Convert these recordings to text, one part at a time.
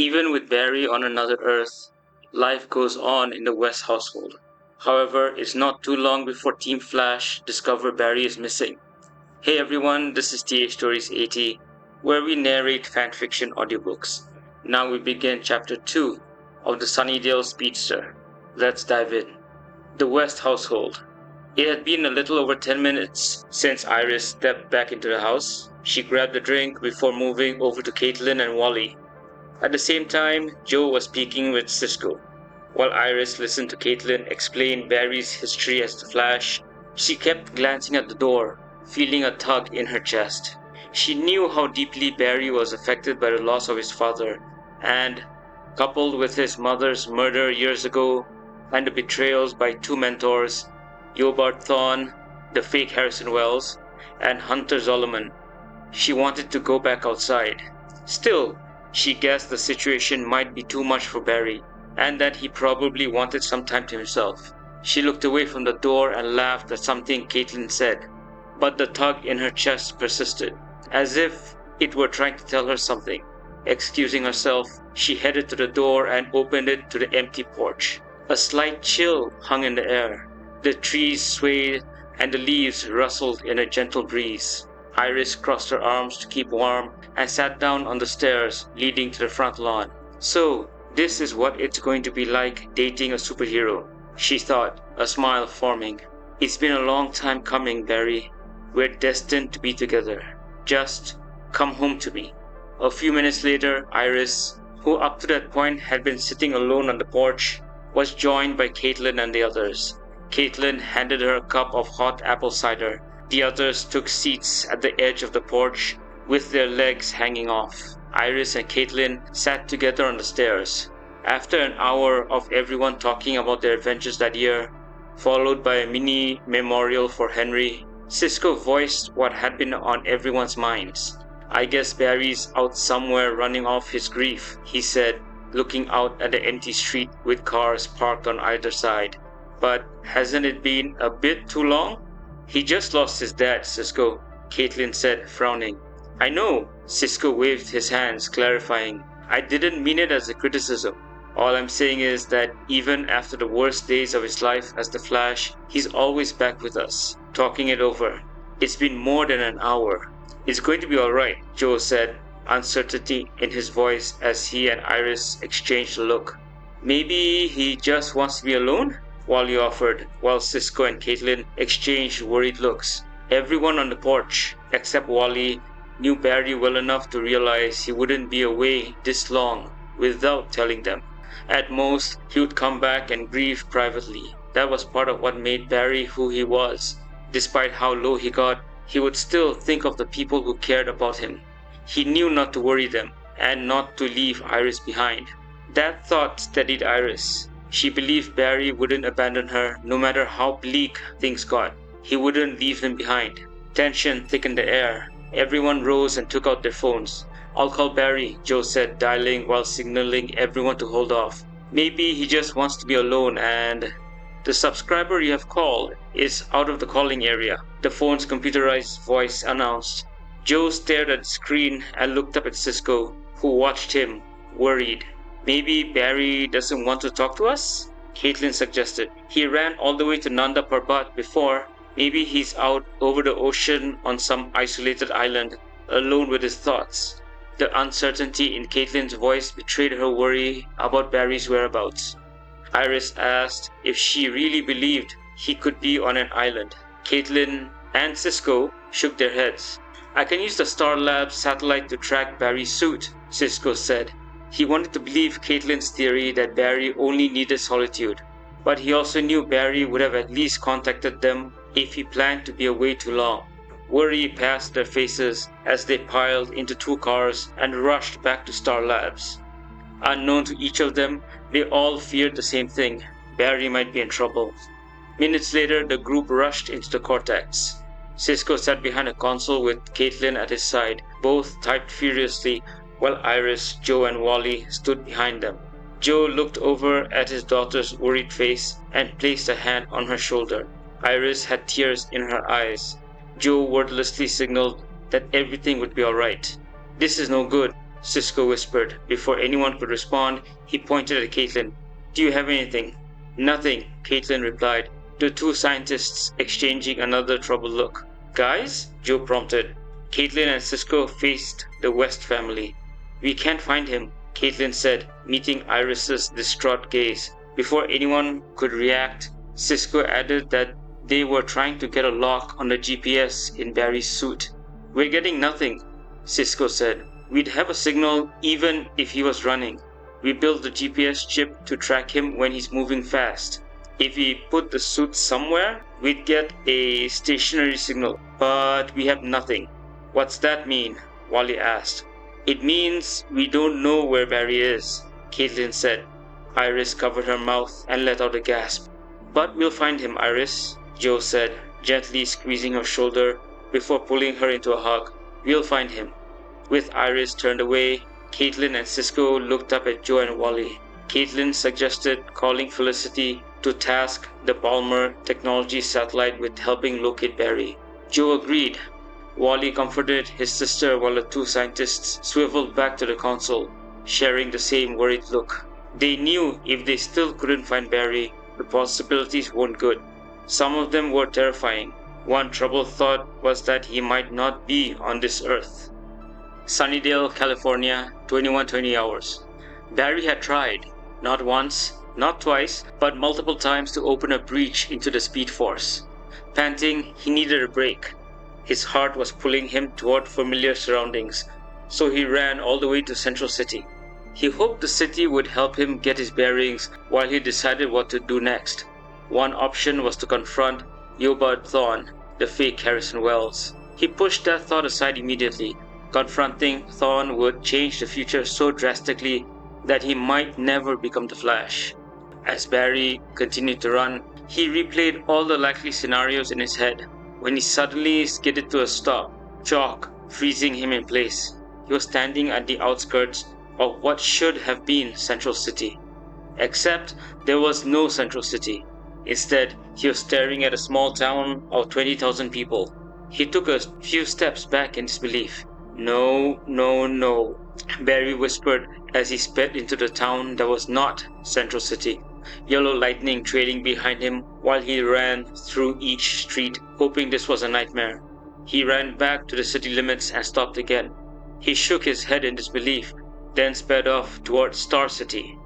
Even with Barry on another Earth, life goes on in the West household. However, it's not too long before Team Flash discover Barry is missing. Hey everyone, this is TH Stories 80, where we narrate fanfiction audiobooks. Now we begin Chapter 2 of the Sunnydale Speedster. Let's dive in. The West household. It had been a little over 10 minutes since Iris stepped back into the house. She grabbed a drink before moving over to Caitlin and Wally. At the same time, Joe was speaking with Cisco. While Iris listened to Caitlin explain Barry's history as the Flash, she kept glancing at the door, feeling a tug in her chest. She knew how deeply Barry was affected by the loss of his father, and, coupled with his mother's murder years ago, and the betrayals by two mentors, Yobart Thawne, the fake Harrison Wells, and Hunter Zolomon, she wanted to go back outside. Still, she guessed the situation might be too much for Barry, and that he probably wanted some time to himself. She looked away from the door and laughed at something Caitlin said, but the tug in her chest persisted, as if it were trying to tell her something. Excusing herself, she headed to the door and opened it to the empty porch. A slight chill hung in the air. The trees swayed and the leaves rustled in a gentle breeze. Iris crossed her arms to keep warm and sat down on the stairs leading to the front lawn. So, this is what it's going to be like dating a superhero, she thought, a smile forming. It's been a long time coming, Barry. We're destined to be together. Just come home to me. A few minutes later, Iris, who up to that point had been sitting alone on the porch, was joined by Caitlin and the others. Caitlin handed her a cup of hot apple cider. The others took seats at the edge of the porch with their legs hanging off. Iris and Caitlin sat together on the stairs. After an hour of everyone talking about their adventures that year, followed by a mini memorial for Henry, Cisco voiced what had been on everyone's minds. I guess Barry's out somewhere running off his grief, he said, looking out at the empty street with cars parked on either side. But hasn't it been a bit too long? He just lost his dad, Cisco, Caitlin said, frowning. I know, Cisco waved his hands, clarifying. I didn't mean it as a criticism. All I'm saying is that even after the worst days of his life as the Flash, he's always back with us, talking it over. It's been more than an hour. It's going to be alright, Joe said, uncertainty in his voice as he and Iris exchanged a look. Maybe he just wants to be alone? Wally offered, while Cisco and Caitlin exchanged worried looks. Everyone on the porch, except Wally, knew Barry well enough to realize he wouldn't be away this long without telling them. At most, he would come back and grieve privately. That was part of what made Barry who he was. Despite how low he got, he would still think of the people who cared about him. He knew not to worry them, and not to leave Iris behind. That thought steadied Iris. She believed Barry wouldn't abandon her no matter how bleak things got. He wouldn't leave them behind. Tension thickened the air. Everyone rose and took out their phones. I'll call Barry, Joe said, dialing while signaling everyone to hold off. Maybe he just wants to be alone and... The subscriber you have called is out of the calling area, the phone's computerized voice announced. Joe stared at the screen and looked up at Cisco, who watched him, worried. Maybe Barry doesn't want to talk to us? Caitlin suggested. He ran all the way to Nanda Parbat before. Maybe he's out over the ocean on some isolated island, alone with his thoughts. The uncertainty in Caitlin's voice betrayed her worry about Barry's whereabouts. Iris asked if she really believed he could be on an island. Caitlin and Cisco shook their heads. I can use the Star Labs satellite to track Barry's suit, Cisco said. He wanted to believe Caitlin's theory that Barry only needed solitude, but he also knew Barry would have at least contacted them if he planned to be away too long. Worry passed their faces as they piled into two cars and rushed back to Star Labs. Unknown to each of them, they all feared the same thing. Barry might be in trouble. Minutes later, the group rushed into the Cortex. Cisco sat behind a console with Caitlin at his side. Both typed furiously, while Iris, Joe, and Wally stood behind them. Joe looked over at his daughter's worried face and placed a hand on her shoulder. Iris had tears in her eyes. Joe wordlessly signaled that everything would be alright. This is no good, Cisco whispered. Before anyone could respond, he pointed at Caitlin. Do you have anything? Nothing, Caitlin replied, the two scientists exchanging another troubled look. Guys? Joe prompted. Caitlin and Cisco faced the West family. We can't find him, Caitlin said, meeting Iris's distraught gaze. Before anyone could react, Cisco added that they were trying to get a lock on the GPS in Barry's suit. We're getting nothing, Cisco said. We'd have a signal even if he was running. We built the GPS chip to track him when he's moving fast. If we put the suit somewhere, we'd get a stationary signal, but we have nothing. What's that mean? Wally asked. It means we don't know where Barry is, Caitlin said. Iris covered her mouth and let out a gasp. But we'll find him, Iris, Joe said, gently squeezing her shoulder before pulling her into a hug. We'll find him. With Iris turned away, Caitlin and Cisco looked up at Joe and Wally. Caitlin suggested calling Felicity to task the Palmer technology satellite with helping locate Barry. Joe agreed. Wally comforted his sister while the two scientists swiveled back to the console, sharing the same worried look. They knew if they still couldn't find Barry, the possibilities weren't good. Some of them were terrifying. One troubled thought was that he might not be on this earth. Sunnydale, California, 21:20 hours. Barry had tried, not once, not twice, but multiple times to open a breach into the Speed Force. Panting, he needed a break. His heart was pulling him toward familiar surroundings, so he ran all the way to Central City. He hoped the city would help him get his bearings while he decided what to do next. One option was to confront Yobud Thawne, the fake Harrison Wells. He pushed that thought aside immediately. Confronting Thawne would change the future so drastically that he might never become the Flash. As Barry continued to run, he replayed all the likely scenarios in his head. When he suddenly skidded to a stop, chalk freezing him in place, he was standing at the outskirts of what should have been Central City. Except there was no Central City. Instead, he was staring at a small town of 20,000 people. He took a few steps back in disbelief. No, no, no, Barry whispered as he sped into the town that was not Central City. Yellow lightning trailing behind him while he ran through each street, hoping this was a nightmare. He ran back to the city limits and stopped again. He shook his head in disbelief, then sped off toward Star City.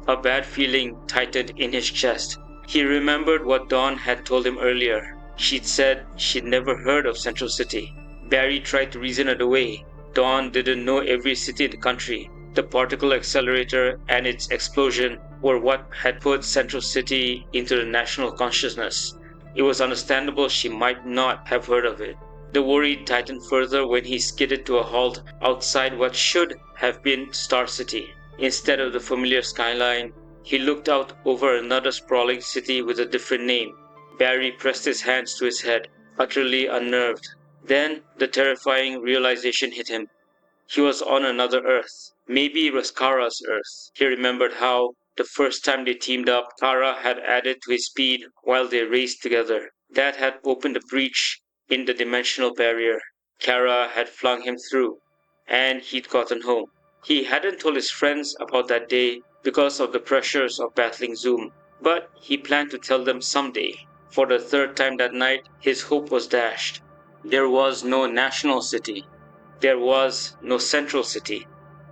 A bad feeling tightened in his chest. He remembered what Dawn had told him earlier. She'd said she'd never heard of Central City. Barry tried to reason it away. Dawn didn't know every city in the country. The particle accelerator and its explosion were what had put Central City into the national consciousness. It was understandable she might not have heard of it. The worry tightened further when he skidded to a halt outside what should have been Star City. Instead of the familiar skyline, he looked out over another sprawling city with a different name. Barry pressed his hands to his head, utterly unnerved. Then the terrifying realization hit him. He was on another Earth. Maybe it was Kara's Earth. He remembered how, the first time they teamed up, Kara had added to his speed while they raced together. That had opened a breach in the dimensional barrier. Kara had flung him through, and he'd gotten home. He hadn't told his friends about that day because of the pressures of battling Zoom, but he planned to tell them someday. For the third time that night, his hope was dashed. There was no national city. There was no Central City.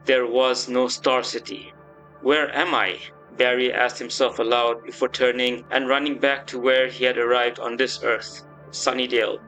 There was no Star City. Where am I? Barry asked himself aloud before turning and running back to where he had arrived on this Earth, Sunnydale.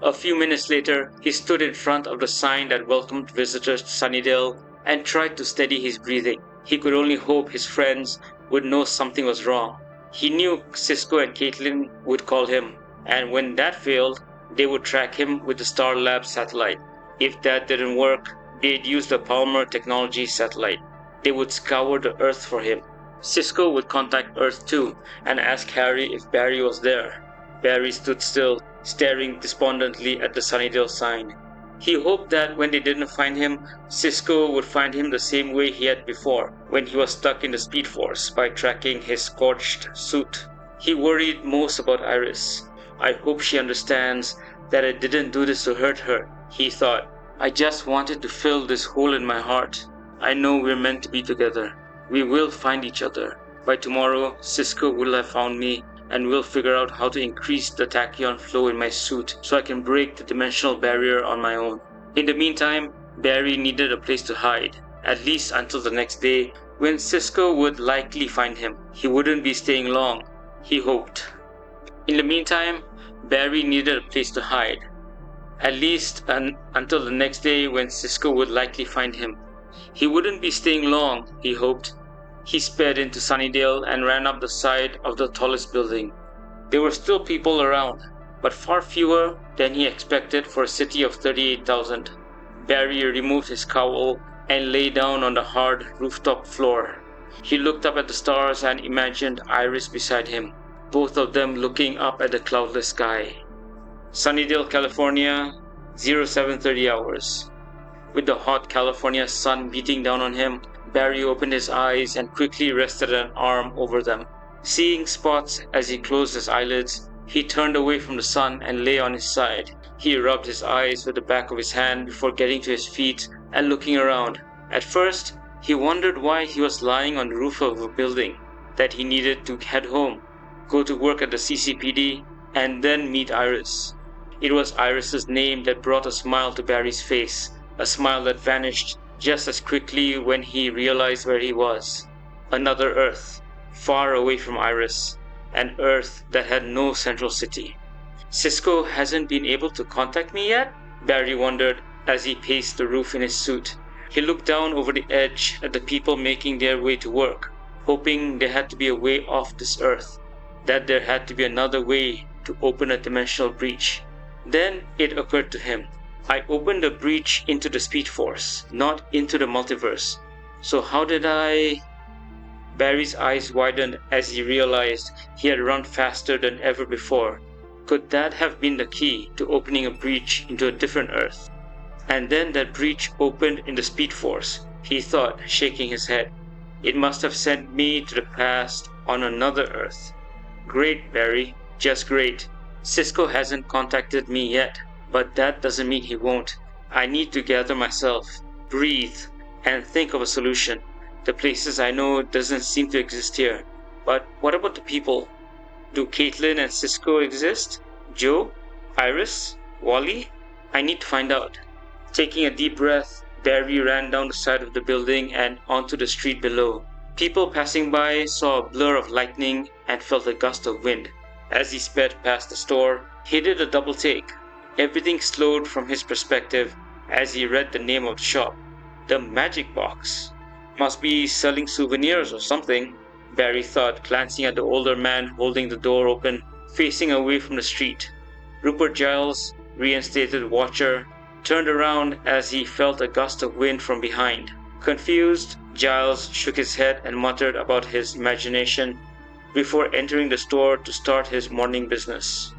A few minutes later, he stood in front of the sign that welcomed visitors to Sunnydale and tried to steady his breathing. He could only hope his friends would know something was wrong. He knew Cisco and Caitlin would call him, and when that failed, they would track him with the Star Lab satellite. If that didn't work, they'd use the Palmer technology satellite. They would scour the Earth for him. Cisco would contact Earth 2 and ask Harry if Barry was there. Barry stood still, staring despondently at the Sunnydale sign. He hoped that when they didn't find him, Cisco would find him the same way he had before, when he was stuck in the Speed Force, by tracking his scorched suit. He worried most about Iris. I hope she understands that I didn't do this to hurt her, he thought. I just wanted to fill this hole in my heart. I know we're meant to be together. We will find each other. By tomorrow, Cisco will have found me and we'll figure out how to increase the tachyon flow in my suit so I can break the dimensional barrier on my own. In the meantime, Barry needed a place to hide, at least until the next day, when Cisco would likely find him. He wouldn't be staying long, he hoped. In the meantime, Barry needed a place to hide, at least until the next day when Cisco would likely find him. He wouldn't be staying long, he hoped. He sped into Sunnydale and ran up the side of the tallest building. There were still people around, but far fewer than he expected for a city of 38,000. Barry removed his cowl and lay down on the hard rooftop floor. He looked up at the stars and imagined Iris beside him, both of them looking up at the cloudless sky. Sunnydale, California, 0730 hours. With the hot California sun beating down on him, Barry opened his eyes and quickly rested an arm over them. Seeing spots as he closed his eyelids, he turned away from the sun and lay on his side. He rubbed his eyes with the back of his hand before getting to his feet and looking around. At first, he wondered why he was lying on the roof of a building, that he needed to head home, go to work at the CCPD, and then meet Iris. It was Iris's name that brought a smile to Barry's face, a smile that vanished just as quickly when he realized where he was. Another Earth, far away from Iris, an Earth that had no central city. Cisco hasn't been able to contact me yet? Barry wondered as he paced the roof in his suit. He looked down over the edge at the people making their way to work, hoping there had to be a way off this Earth, that there had to be another way to open a dimensional breach. Then it occurred to him. I opened a breach into the Speed Force, not into the multiverse. So how did I... Barry's eyes widened as he realized he had run faster than ever before. Could that have been the key to opening a breach into a different Earth? And then that breach opened in the Speed Force, he thought, shaking his head. It must have sent me to the past on another Earth. Great, Barry, just great. Cisco hasn't contacted me yet, but that doesn't mean he won't. I need to gather myself, breathe, and think of a solution. The places I know doesn't seem to exist here. But what about the people? Do Caitlin and Cisco exist? Joe? Iris? Wally? I need to find out. Taking a deep breath, Barry ran down the side of the building and onto the street below. People passing by saw a blur of lightning and felt a gust of wind. As he sped past the store, he did a double take. Everything slowed from his perspective as he read the name of the shop. The Magic Box. Must be selling souvenirs or something, Barry thought, glancing at the older man holding the door open, facing away from the street. Rupert Giles, reinstated watcher, turned around as he felt a gust of wind from behind. Confused, Giles shook his head and muttered about his imagination before entering the store to start his morning business.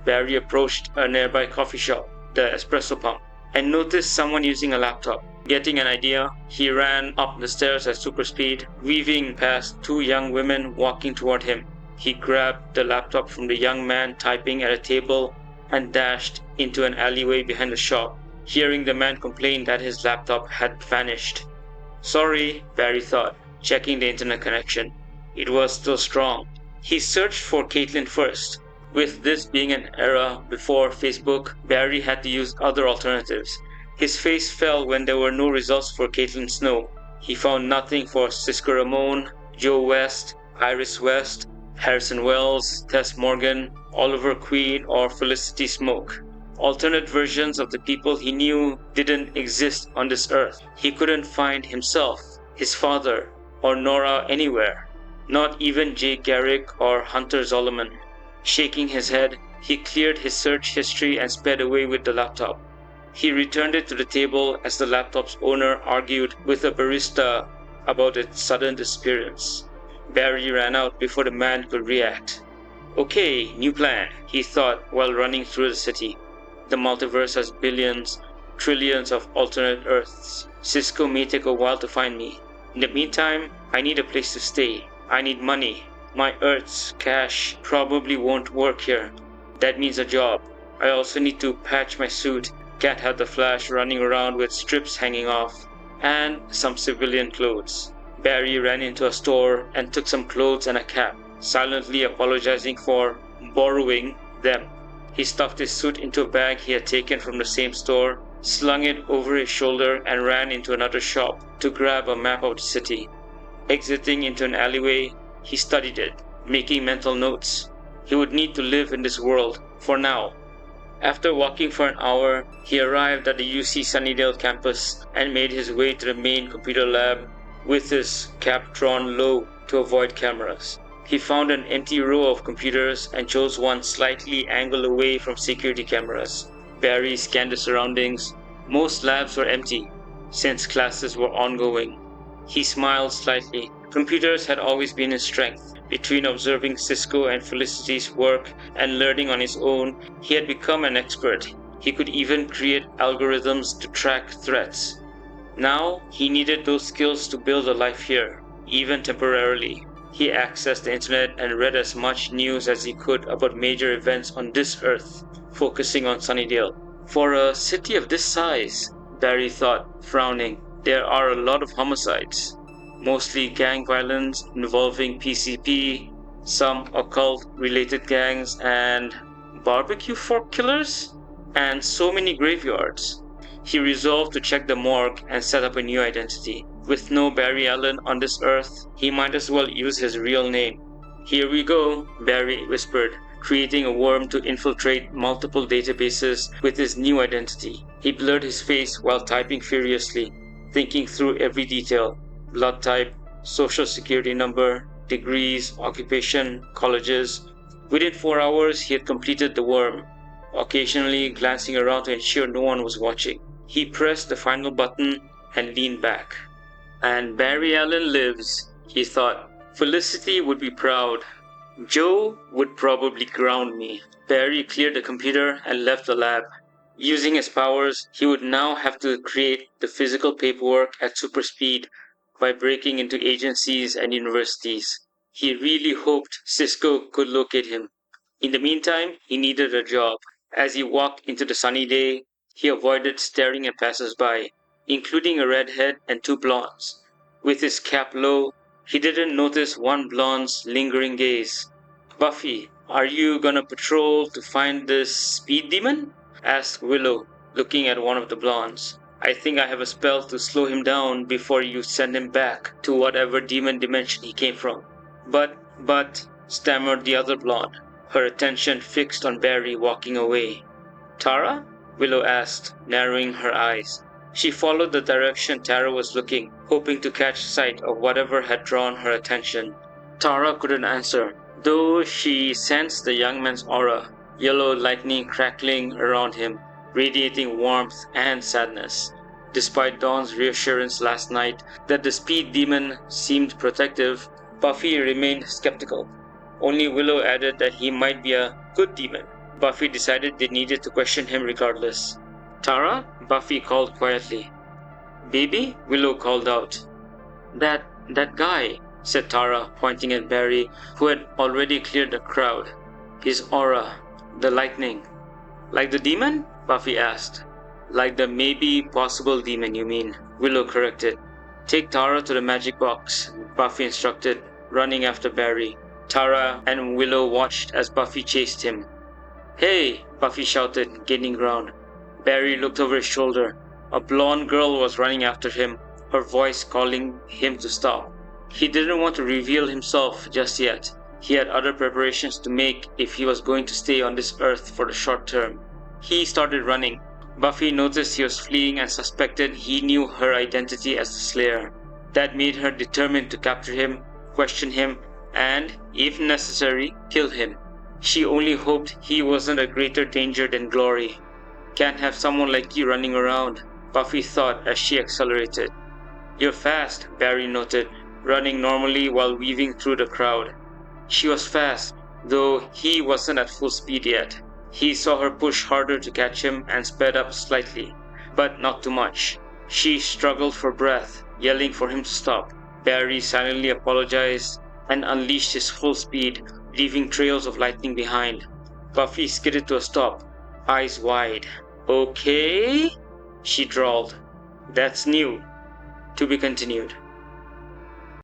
Barry approached a nearby coffee shop, the espresso pump, and noticed someone using a laptop. Getting an idea, he ran up the stairs at super speed, weaving past two young women walking toward him. He grabbed the laptop from the young man typing at a table and dashed into an alleyway behind the shop, hearing the man complain that his laptop had vanished. Sorry, Barry thought, checking the internet connection. It was still strong. He searched for Caitlin first. With this being an era before Facebook, Barry had to use other alternatives. His face fell when there were no results for Caitlin Snow. He found nothing for Cisco Ramon, Joe West, Iris West, Harrison Wells, Tess Morgan, Oliver Queen, or Felicity Smoak. Alternate versions of the people he knew didn't exist on this earth. He couldn't find himself, his father, or Nora anywhere. Not even Jay Garrick or Hunter Zolomon. Shaking his head, he cleared his search history and sped away with the laptop. He returned it to the table as the laptop's owner argued with a barista about its sudden disappearance. Barry ran out before the man could react. Okay, new plan, he thought while running through the city. The multiverse has billions, trillions of alternate Earths. Cisco may take a while to find me. In the meantime, I need a place to stay. I need money. My Earth's cash probably won't work here. That means a job. I also need to patch my suit. Can't have the Flash running around with strips hanging off. and some civilian clothes. Barry ran into a store and took some clothes and a cap, silently apologizing for borrowing them. He stuffed his suit into a bag he had taken from the same store, slung it over his shoulder, and ran into another shop to grab a map of the city. Exiting into an alleyway, he studied it, making mental notes. He would need to live in this world, for now. After walking for an hour, he arrived at the UC Sunnydale campus and made his way to the main computer lab with his cap drawn low to avoid cameras. He found an empty row of computers and chose one slightly angled away from security cameras. Barry scanned the surroundings. Most labs were empty, since classes were ongoing. He smiled slightly. Computers had always been his strength. Between observing Cisco and Felicity's work and learning on his own, he had become an expert. He could even create algorithms to track threats. Now, he needed those skills to build a life here, even temporarily. He accessed the internet and read as much news as he could about major events on this Earth, focusing on Sunnydale. For a city of this size, Barry thought, frowning, there are a lot of homicides. Mostly gang violence involving PCP, some occult-related gangs, and barbecue fork killers? And so many graveyards. He resolved to check the morgue and set up a new identity. With no Barry Allen on this earth, he might as well use his real name. Here we go, Barry whispered, creating a worm to infiltrate multiple databases with his new identity. He blurred his face while typing furiously, thinking through every detail. Blood type, social security number, degrees, occupation, colleges. Within 4 hours, he had completed the worm, occasionally glancing around to ensure no one was watching. He pressed the final button and leaned back. And Barry Allen lives, he thought. Felicity would be proud. Joe would probably ground me. Barry cleared the computer and left the lab. Using his powers, he would now have to create the physical paperwork at super speed by breaking into agencies and universities. He really hoped Cisco could locate him. In the meantime, he needed a job. As he walked into the sunny day, he avoided staring at passers-by, including a redhead and 2 blondes. With his cap low, he didn't notice one blonde's lingering gaze. Buffy, are you gonna patrol to find this speed demon? Asked Willow, looking at one of the blondes. I think I have a spell to slow him down before you send him back to whatever demon dimension he came from. But, stammered the other blonde, her attention fixed on Barry walking away. Tara? Willow asked, narrowing her eyes. She followed the direction Tara was looking, hoping to catch sight of whatever had drawn her attention. Tara couldn't answer, though she sensed the young man's aura, yellow lightning crackling around him, radiating warmth and sadness. Despite Dawn's reassurance last night that the speed demon seemed protective, Buffy remained skeptical. Only Willow added that he might be a good demon. Buffy decided they needed to question him regardless. Tara? Buffy called quietly. Baby? Willow called out. That guy, said Tara, pointing at Barry, who had already cleared the crowd. His aura, the lightning. Like the demon? Buffy asked. Like the maybe possible demon, you mean, Willow corrected. Take Tara to the magic box, Buffy instructed, running after Barry. Tara and Willow watched as Buffy chased him. Hey, Buffy shouted, gaining ground. Barry looked over his shoulder. A blonde girl was running after him, her voice calling him to stop. He didn't want to reveal himself just yet. He had other preparations to make if he was going to stay on this earth for the short term. He started running. Buffy noticed he was fleeing and suspected he knew her identity as the Slayer. That made her determined to capture him, question him, and, if necessary, kill him. She only hoped he wasn't a greater danger than Glory. Can't have someone like you running around, Buffy thought as she accelerated. You're fast, Barry noted, running normally while weaving through the crowd. She was fast, though he wasn't at full speed yet. He saw her push harder to catch him and sped up slightly, but not too much. She struggled for breath, yelling for him to stop. Barry silently apologized and unleashed his full speed, leaving trails of lightning behind. Buffy skidded to a stop, eyes wide. Okay? She drawled. That's new. To be continued.